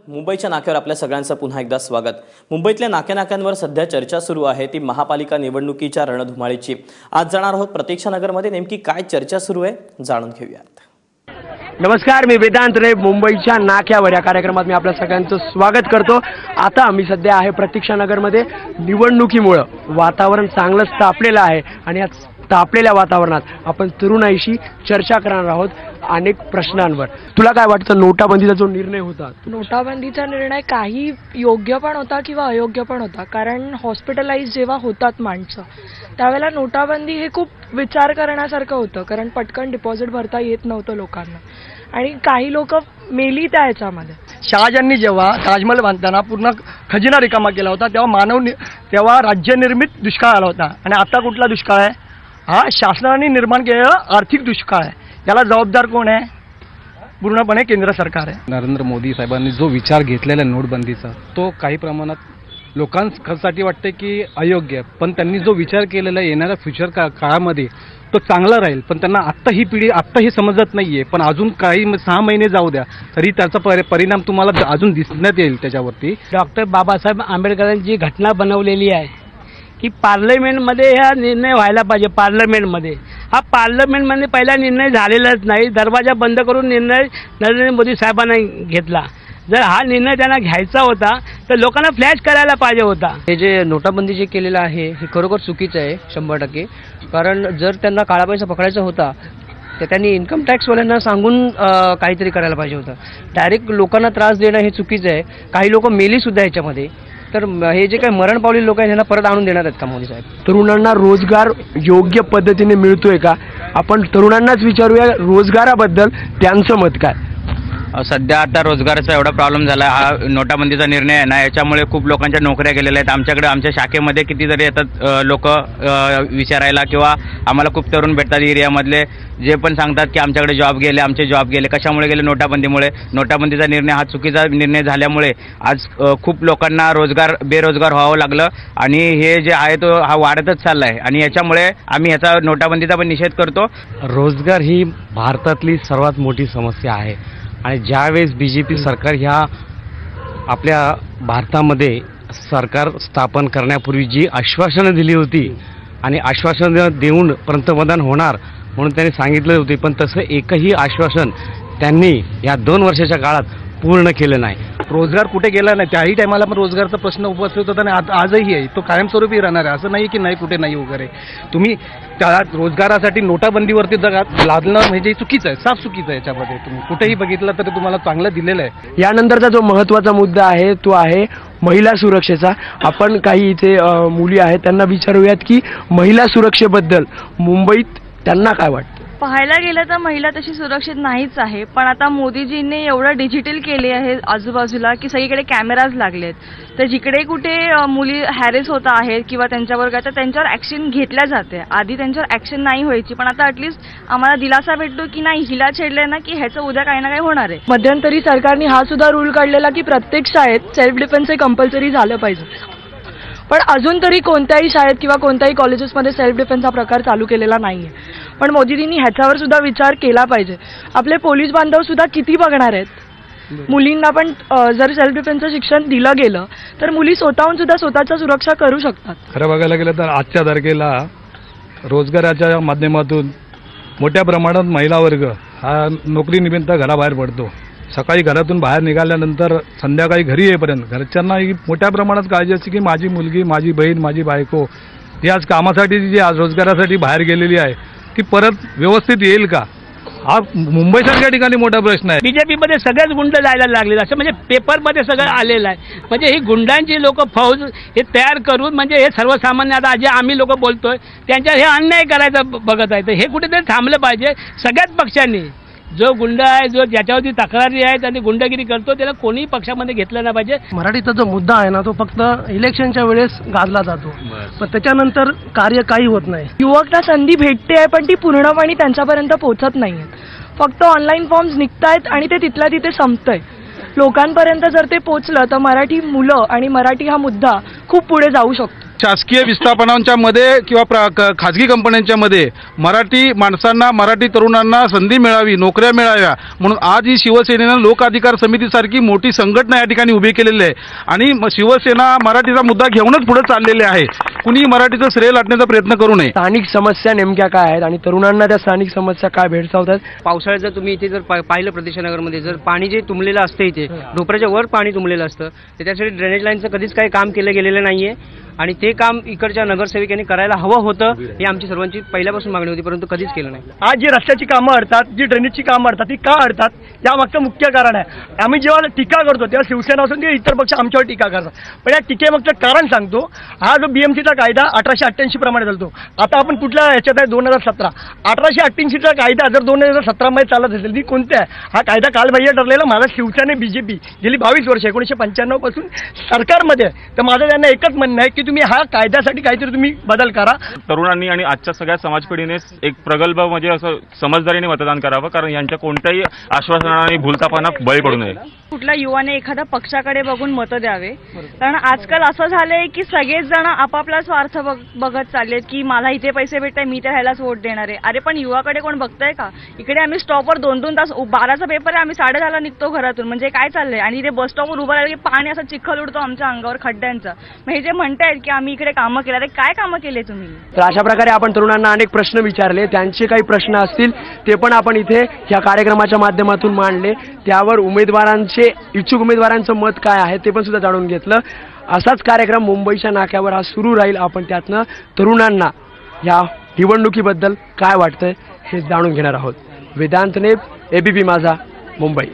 मुंबईच्या नाक्यावर आपल्या सगळ्यांचं पुन्हा एकदा स्वागत। मुंबईतल्या नाक्यानाक्यांवर सध्या चर्चा सुरू आहे ती महापालिका निवडणुकीच्या रणधुमाळीची। आज जाणार आहोत प्रतीक्षानगरमध्ये नेमकी काय चर्चा सुरू आहे जाणून घेऊयात। नमस्कार, मी वेदांत रे। मुंबईच्या नाक्यावर या कार्यक्रमात मी आपल्या सगळ्यांचं स्वागत करतो। आता मी सध्या आहे प्रतीक्षानगरमध्ये। निवडणुकीमुळे वातावरण चांगलंच तापलेलं आहे आणि या तापलेल्या वातावरणात आपण तरुणाईशी चर्चा करणार आहोत अनेक प्रश्नांवर। तुला काय वाटतं, नोटाबंदीचा जो निर्णय होता, नोटाबंदीचा निर्णय काही योग्य पण होता किंवा अयोग्य पण होता, कारण हॉस्पिटलाइज जेव्हा होतात माणसं त्यावेळेला नोटाबंदी हे खूप विचार करण्यासारखं होतं, कारण पटकन डिपॉझिट भरता येत नव्हतं लोकांना आणि काही लोक मेली त्या याच्यामध्ये। शहाजहांनी जेव्हा ताजमहल बांधताना पूर्ण खजिना रिकामा केला होता तेव्हा राज्यनिर्मित दुष्काळ आला होता आणि आता कुठला दुष्काळ आहे? हा शासनाने निर्माण केलेला आर्थिक दुष्काळ आहे। याला जबाबदार कोण आहे? पूर्णपणे केंद्र सरकार आहे। नरेंद्र मोदी साहेबांनी जो विचार घेतलेला नोटबंदीचा तो काही प्रमाणात लोकांसाठी वाटते की अयोग्य, पण त्यांनी जो विचार केलेला येणाऱ्या फ्युचर काळामध्ये तो चांगला राहील। पण त्यांना आत्ता ही पिढी आत्ता हे समजत नाहीये, पण अजून काही 6 महिने जाऊ द्या तरी त्याचा परिणाम तुम्हाला अजून दिसण्यात येईल त्याच्यावरती। डॉक्टर बाबासाहेब आंबेडकरांची घटना बनवलेली आहे की पार्लमेंटमध्ये हा निर्णय व्हायला पाहिजे। हा पार्लमेंटमध्ये पहिला निर्णय झालेलाच नाही, दरवाजा बंद करून निर्णय नरेंद्र मोदी साहेबांना घेतला। जर हा निर्णय त्यांना घ्यायचा होता तर लोकांना फ्लॅश करायला पाहिजे होता। हे जे नोटाबंदी जे केलेलं आहे हे खरोखर चुकीचं आहे 100%। कारण जर त्यांना काळा पैसा पकडायचा होता तर त्यांनी इन्कम टॅक्सवाल्यांना सांगून काहीतरी करायला पाहिजे होतं। डायरेक्ट लोकांना त्रास देणं हे चुकीचं आहे। काही लोक मेली सुद्धा ह्याच्यामध्ये, तर हे जे काही मरण पावलेले लोक आहेत त्यांना परत आणून देणार आहेत का मोदी साहेब? तरुणांना रोजगार योग्य पद्धतीने मिळतोय का? आपण तरुणांनाच विचारूया रोजगाराबद्दल त्यांचं मत काय। सध्या आता रोजगाराचा एवढा प्रॉब्लेम झाला, हा नोटाबंदीचा निर्णय आहे ना, याच्यामुळे खूप लोकांच्या नोकऱ्या गेलेल्या आहेत। आमच्याकडे आमच्या शाखेमध्ये कितीतरी येतात लोक विचारायला, किंवा आम्हाला खूप तरुण भेटतात एरियामधले, जे पण सांगतात की आमच्याकडे जॉब गेले, आमचे जॉब गेले। कशामुळे गेले? नोटाबंदीमुळे। नोटाबंदीचा निर्णय हा चुकीचा निर्णय झाल्यामुळे आज खूप लोकांना बेरोजगार व्हावं लागलं आणि हे जे आहे तो हा वाढतच चालला आहे आणि याच्यामुळे आम्ही ह्याचा नोटाबंदीचा पण निषेध करतो। रोजगार ही भारतातली सर्वात मोठी समस्या आहे आणि ज्यावेळेस बीजेपी सरकार ह्या आपल्या भारतामध्ये सरकार स्थापन करण्यापूर्वी जी आश्वासनं दिली होती आणि आश्वासनं देऊन पंतप्रधान होणार म्हणून त्यांनी सांगितले होते, पण तसं एकही आश्वासन त्यांनी या 2 वर्षाच्या काळात पूर्ण केलं नाही। रोजगार कुठे गेला नाही, त्याही टायमाला पण रोजगारचा प्रश्न उपस्थित होता आणि आजही आहे, तो कायमस्वरूपी राहणार आहे। असं नाही की नाही कुठे नाही वगैरे। तुम्ही त्या रोजगारासाठी नोटाबंदीवरती लादणं म्हणजे चुकीचं आहे, साफ चुकीचं आहे। याच्यामध्ये तुम्ही कुठेही बघितलं तर तुम्हाला चांगलं दिलेलं आहे। यानंतरचा जो महत्त्वाचा मुद्दा आहे तो आहे महिला सुरक्षेचा। आपण काही इथे मुली आहेत त्यांना विचारूयात की महिला सुरक्षेबद्दल मुंबईत त्यांना काय वाटतं। पाहायला गेलं तर महिला तशी सुरक्षित नाहीच आहे, पण आता मोदीजींनी एवढं डिजिटल केले आहे आजूबाजूला की सगळीकडे कॅमेराज लागलेत, तर जिकडे कुठे मुली हॅरेस होत आहेत किंवा त्यांच्यावर काय तर त्यांच्यावर ॲक्शन घेतल्या जाते। आधी त्यांच्यावर ॲक्शन नाही व्हायची, पण आता ॲटलिस्ट आम्हाला दिलासा भेटतो की नाही, हिला छेडलंय ना की ह्याचं उद्या काही ना काही होणार आहे। मध्यंतरी सरकारने हा सुद्धा रूल काढलेला की प्रत्येक शाळेत सेल्फ डिफेन्स हे कंपल्सरी झालं पाहिजे, पण अजून तरी कोणत्याही शाळेत किंवा कोणत्याही कॉलेजेसमध्ये सेल्फ डिफेन्स हा प्रकार चालू केलेला नाहीये। पण मोदीजींनी ह्याच्यावर सुद्धा विचार केला पाहिजे। आपले पोलीस बांधव सुद्धा किती बघणार आहेत? मुलींना पण जर सेल्फ डिफेन्सचं शिक्षण दिलं गेलं तर मुली स्वतःहून सुद्धा स्वतःच्या सुरक्षा करू शकतात। खरं बघायला गेलं तर आजच्या तारखेला रोजगाराच्या माध्यमातून मोठ्या प्रमाणात महिला वर्ग हा नोकरीनिमित्त घराबाहेर पडतो। सकाळी घरातून बाहेर निघाल्यानंतर संध्याकाळी घरी येईपर्यंत घरच्यांना ही मोठ्या प्रमाणात काळजी असते की माझी मुलगी, माझी बहीण, माझी बायको ही आज कामासाठी जी आज रोजगारासाठी बाहेर गेलेली आहे ती परत व्यवस्थित येईल का? हा मुंबईसारख्या ठिकाणी मोठा प्रश्न आहे। बीजेपीमध्ये सगळेच गुंड जायला लागले, असं म्हणजे पेपरमध्ये सगळं आलेलं आहे। म्हणजे ही गुंडांची लोक फौज हे तयार करून म्हणजे हे सर्वसामान्य आता जे आम्ही लोक बोलतोय त्यांच्या हे अन्याय करायचं बघत आहे, तर हे कुठेतरी थांबलं पाहिजे सगळ्याच पक्षांनी। जो गुंड आहे, जो ज्याच्यावरती तक्रारी आहे आणि गुंडगिरी करतो त्याला कोणीही पक्षामध्ये घेतलं नाही पाहिजे। मराठीचा जो मुद्दा आहे ना तो फक्त इलेक्शनच्या वेळेस गाजला जातो, पण त्याच्यानंतर कार्य काही होत नाही। युवकना संधी भेटते आहे पण ती पूर्णपणे त्यांच्यापर्यंत पोहोचत नाहीये। फक्त ऑनलाईन फॉर्म्स निघतायत आणि ते तिथल्या तिथे संपतंय। लोकांपर्यंत जर ते पोहोचलं तर मराठी मुलं आणि मराठी हा मुद्दा खूप पुढे जाऊ शकतो। शासकीय विस्थापनांच्या मध्ये किंवा खाजगी कंपन्यांच्या मध्ये मराठी माणसांना, मराठी तरुणांना संधी मिळावी, नोकऱ्या मिळाव्या म्हणून आज ही शिवसेनेनं लोक अधिकार समितीसारखी मोठी संघटना या ठिकाणी उभी केलेली आहे आणि शिवसेना मराठीचा मुद्दा घेऊनच पुढे चाललेली आहे. कुणी मराठीचं श्रेय लाटण्याचा प्रयत्न करू नये. स्थानिक समस्या नेमक्या काय आहेत आणि तरुणांना त्या स्थानिक समस्या काय भेडसावतात? पावसाळ्यात जर तुम्ही इथे जर पाहिलं प्रतिक्षानगरमध्ये जर पाणी जे तुंबलेलं असतं इथे ढोपऱ्याच्या वर पाणी तुंबलेलं असतं तर त्यासाठी ड्रेनेज लाईनचं कधीच काही काम केलं गेलेलं नाहीये आणि ते काम इकडच्या नगरसेविकांनी करायला हवं होतं ही आमची सर्वांची पहिल्यापासून मागणी होती, परंतु कधीच केलं नाही. आज जी रस्त्याची कामं अडतात, जी ड्रेनेजची कामं अडतात, ती का अडतात यामागचं मुख्य कारण आहे. आम्ही जेव्हा टीका करतो तेव्हा शिवसेना असून किंवा इतर पक्ष आमच्यावर टीका करतात, पण या टीकेमागचं कारण सांगतो. हा जो BMCचा कायदा 1888 प्रमाणे चालतो. आता आपण कुठल्या याच्यात आहे? 2017. 1888चा कायदा जर 2017 मध्ये चालत असेल ती कोणत्या आहे? हा कायदा कालबाह्य ठरलेला. माझा शिवसेना BJP गेली 22 वर्ष 1995 पासून सरकारमध्ये, तर माझं त्यांना एकच म्हणणं आहे की तुम्ही हा कायद्यासाठी काहीतरी तुम्ही बदल करा. तरुणांनी आणि आजच्या सगळ्या समाजपिढीने एक प्रगल्भ म्हणजे असं समजदारीने मतदान करावं, कारण यांच्या कोणत्याही आश्वासना आणि भूलथापांना बळी पडू नये. कुठल्या युवाने एखाद्या पक्षाकडे बघून मतं द्यावे, कारण आजकाल असं झालंय की सगळेच जण आपापला स्वार्थ बघत चाललेत की मला इथे पैसे भेटताय मी तर ह्यालाच वोट देणार आहे. अरे पण युवाकडे कोण बघतंय का? इकडे आम्ही स्टॉपवर 2-2 तास 12चा पेपर आहे, आम्ही 10:30 निघतो घरातून. म्हणजे काय चाललंय? आणि इथे बस स्टॉपवर उभं राहिलं की पाणी असं चिखल उडतो आमच्या अंगावर खड्ड्यांचं. मग हे जे म्हणतायत की आम्ही इकडे कामं केलं, अरे काय कामं केले तुम्ही? तर अशा प्रकारे आपण तरुणांना अनेक प्रश्न विचारले, त्यांचे काही प्रश्न असतील ते पण आपण इथे या कार्यक्रमाच्या माध्यमातून मांडले. त्यावर इच्छुक उमेदवारांचं मत काय आहे ते पण सुद्धा जाणून घेतलं. असाच कार्यक्रम मुंबईच्या नाक्यावर हा सुरू राहील. आपण त्यातनं तरुणांना या निवडणुकीबद्दल काय वाटतंय हे जाणून घेणार आहोत. वेदांत नेब, ABP माझा, मुंबई.